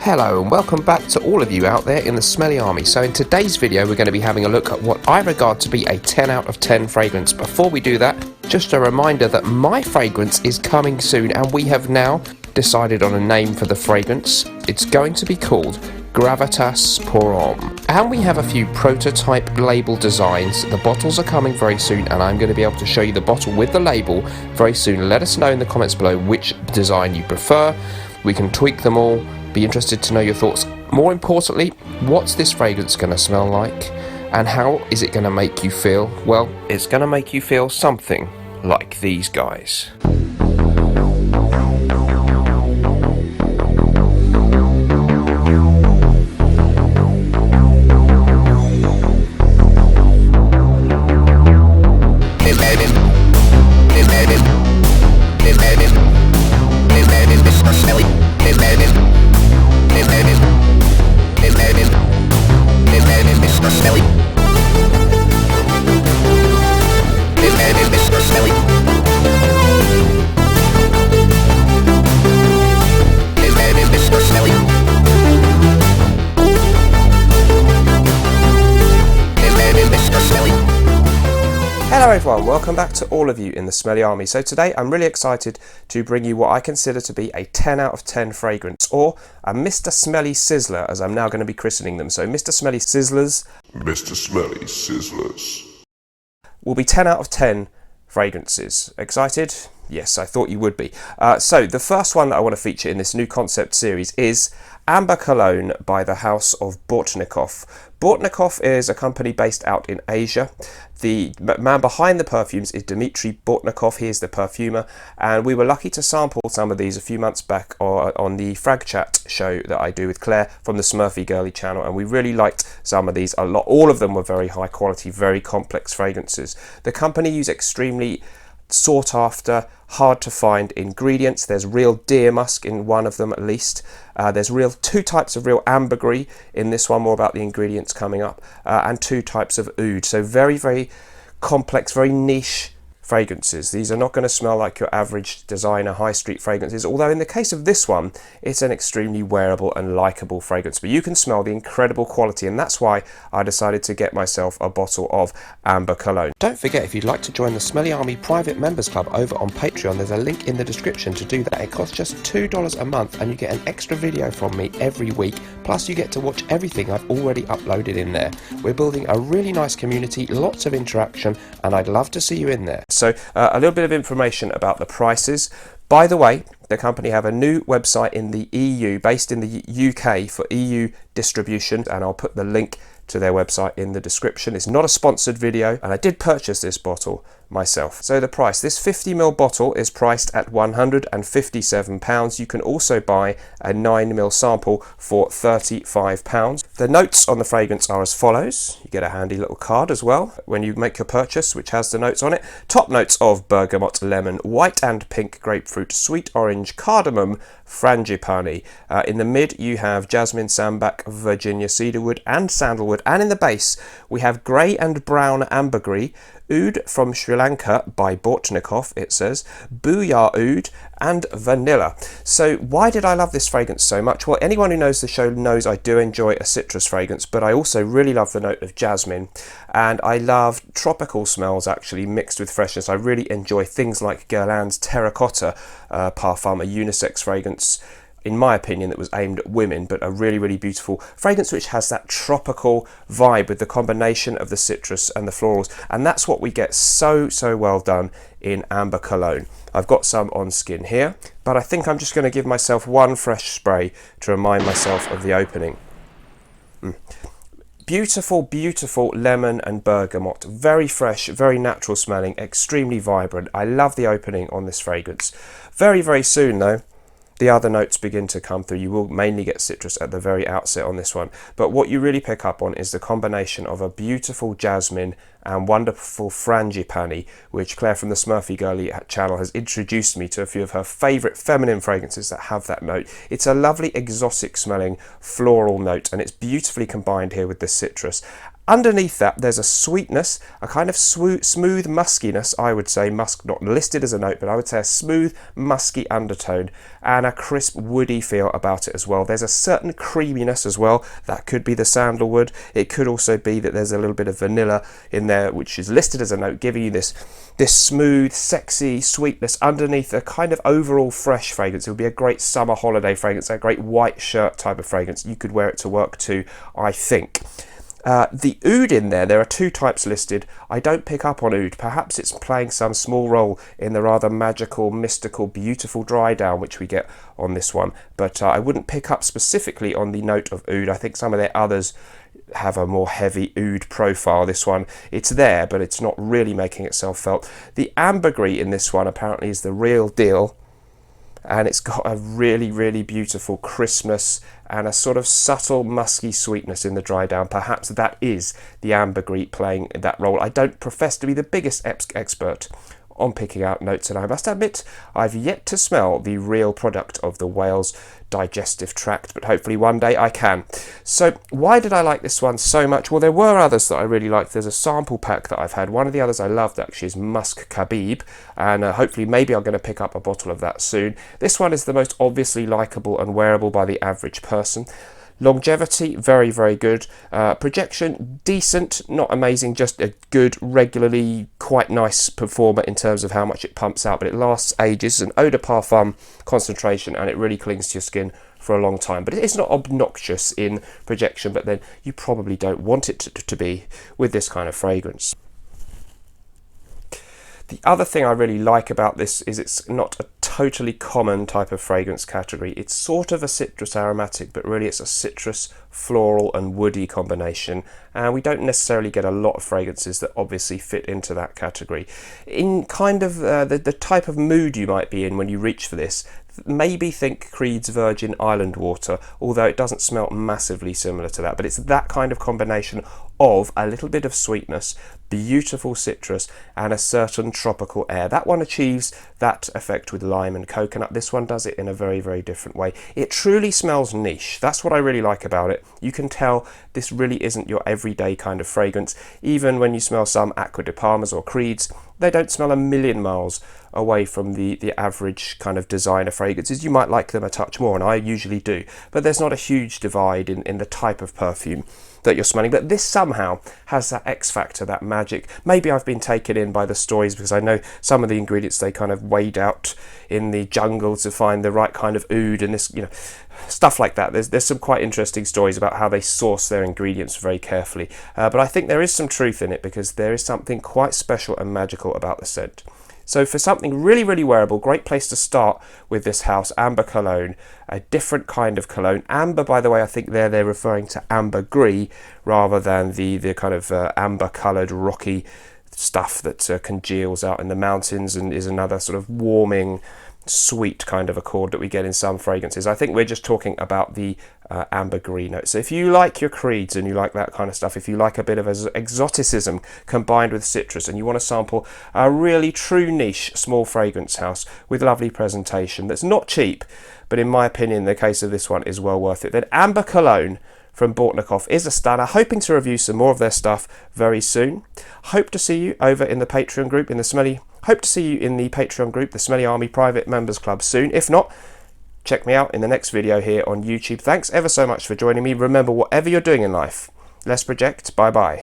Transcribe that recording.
Hello and welcome back to all of you out there in the smelly army. So in today's video we're going to be having a look at what I regard to be a 10 out of 10 fragrance. Before we do that, just a reminder that my fragrance is coming soon and we have now decided on a name for the fragrance. It's going to be called Gravitas Porom. And we have a few prototype label designs. The bottles are coming very soon and I'm going to be able to show you the bottle with the label very soon. Let us know in the comments below which design you prefer. We can tweak them all. Be interested to know your thoughts. More importantly, what's this fragrance going to smell like and how is it going to make you feel? Well, it's going to make you feel something like these guys. Hello everyone, welcome back to all of you in the Smelly Army. So today I'm really excited to bring you what I consider to be a 10 out of 10 fragrance, or a Mr. Smelly Sizzler, as I'm now going to be christening them. So Mr. Smelly Sizzlers will be 10 out of 10 fragrances. Excited? Yes, I thought you would be. So the first one that I want to feature in this new concept series is Amber Cologne by the house of Bortnikoff. Bortnikov is a company based out in Asia. The man behind the perfumes is Dmitry Bortnikov. He is the perfumer, and we were lucky to sample some of these a few months back on the Frag Chat show that I do with Claire from the Smurfy Girly channel, and we really liked some of these a lot. All of them were very high quality, very complex fragrances. The company use extremely sought after, hard to find ingredients. There's real deer musk in one of them at least. There's two types of real ambergris in this one, more about the ingredients coming up, and two types of oud. So very, very complex, very niche fragrances. These are not going to smell like your average designer high street fragrances, although in the case of this one it's an extremely wearable and likable fragrance, but you can smell the incredible quality, and that's why I decided to get myself a bottle of Amber Cologne. Don't forget, if you'd like to join the Smelly Army private members club over on Patreon, there's a link in the description to do that. It costs just $2 a month and you get an extra video from me every week, plus you get to watch everything I've already uploaded in there. We're building a really nice community, lots of interaction, and I'd love to see you in there. So a little bit of information about the prices. By the way, the company have a new website in the EU, based in the UK for EU distribution, and I'll put the link to their website in the description. It's not a sponsored video, and I did purchase this bottle myself. So the price, this 50ml bottle is priced at £157. You can also buy a 9ml sample for £35. The notes on the fragrance are as follows. You get a handy little card as well when you make your purchase, which has the notes on it. Top notes of bergamot, lemon, white and pink grapefruit, sweet orange, cardamom, frangipani. In the mid you have jasmine, sambac, Virginia cedarwood and sandalwood, and in the base we have grey and brown ambergris, oud from Sri Lanka by Bortnikoff, it says, booyah oud, and vanilla. So why did I love this fragrance so much? Well, anyone who knows the show knows I do enjoy a citrus fragrance, but I also really love the note of jasmine, and I love tropical smells actually mixed with freshness. I really enjoy things like Guerlain's Terracotta Parfum, a unisex fragrance, in my opinion, that was aimed at women, but a really, really beautiful fragrance which has that tropical vibe with the combination of the citrus and the florals, and that's what we get so well done in Amber Cologne. I've got some on skin here, but I think I'm just going to give myself one fresh spray to remind myself of the opening. Beautiful, beautiful lemon and bergamot. Very fresh, very natural smelling, extremely vibrant. I love the opening on this fragrance. Very, very soon though, the other notes begin to come through. You will mainly get citrus at the very outset on this one, but what you really pick up on is the combination of a beautiful jasmine and wonderful frangipani, which Claire from the Smurfy Girly channel has introduced me to a few of her favourite feminine fragrances that have that note. It's a lovely exotic smelling floral note, and it's beautifully combined here with the citrus. Underneath that, there's a sweetness, a kind of smooth muskiness, I would say, musk not listed as a note, but I would say a smooth, musky undertone, and a crisp, woody feel about it as well. There's a certain creaminess as well. That could be the sandalwood. It could also be that there's a little bit of vanilla in there, which is listed as a note, giving you this smooth, sexy sweetness underneath a kind of overall fresh fragrance. It would be a great summer holiday fragrance, a great white shirt type of fragrance. You could wear it to work too, I think. The oud in there are two types listed. I don't pick up on oud. Perhaps it's playing some small role in the rather magical, mystical, beautiful dry down which we get on this one. But I wouldn't pick up specifically on the note of oud. I think some of their others have a more heavy oud profile. This one, it's there, but it's not really making itself felt. The ambergris in this one apparently is the real deal. And it's got a really, really beautiful crispness and a sort of subtle musky sweetness in the dry down. Perhaps that is the ambergris playing that role. I don't profess to be the biggest expert on picking out notes, and I must admit I've yet to smell the real product of the whale's digestive tract, but hopefully one day I can. So why did I like this one so much? Well, there were others that I really liked. There's a sample pack that I've had. One of the others I loved actually is Musk Khabib, and hopefully maybe I'm going to pick up a bottle of that soon. This one is the most obviously likable and wearable by the average person. Longevity, very, very good. Projection, decent, not amazing, just a good, regularly quite nice performer in terms of how much it pumps out, but it lasts ages. An eau de parfum concentration, and it really clings to your skin for a long time. But it's not obnoxious in projection, but then you probably don't want it to be with this kind of fragrance. The other thing I really like about this is it's not a totally common type of fragrance category. It's sort of a citrus aromatic, but really it's a citrus, floral and woody combination, and we don't necessarily get a lot of fragrances that obviously fit into that category. In kind of the type of mood you might be in when you reach for this, maybe think Creed's Virgin Island Water, although it doesn't smell massively similar to that, but it's that kind of combination of a little bit of sweetness, beautiful citrus and a certain tropical air. That one achieves that effect with lime and coconut. This one does it in a very, very different way. It truly smells niche. That's what I really like about it. You can tell this really isn't your everyday kind of fragrance. Even when you smell some Acqua di Parmas or Creeds, they don't smell a million miles away from the average kind of designer fragrances. You might like them a touch more, and I usually do, but there's not a huge divide in the type of perfume that you're smelling. But this somehow has that X factor, that magic. Maybe I've been taken in by the stories because I know some of the ingredients they kind of wade out in the jungle to find the right kind of oud and this, stuff like that. There's some quite interesting stories about how they source their ingredients very carefully. But I think there is some truth in it because there is something quite special and magical about the scent. So for something really, really wearable, great place to start with this house, Amber Cologne, a different kind of cologne. Amber, by the way, I think they're referring to ambergris rather than the kind of amber-coloured rocky stuff that congeals out in the mountains and is another sort of warming, sweet kind of accord that we get in some fragrances. I think we're just talking about the ambergris note. So if you like your Creeds and you like that kind of stuff, if you like a bit of exoticism combined with citrus and you want to sample a really true niche small fragrance house with lovely presentation that's not cheap, but in my opinion the case of this one is well worth it, then Amber Cologne from Bortnikov is a stunner. Hoping to review some more of their stuff very soon. Hope to see you over in the Patreon group, the Smelly Army Private Members Club soon. If not, check me out in the next video here on YouTube. Thanks ever so much for joining me. Remember, whatever you're doing in life, let's project. Bye bye.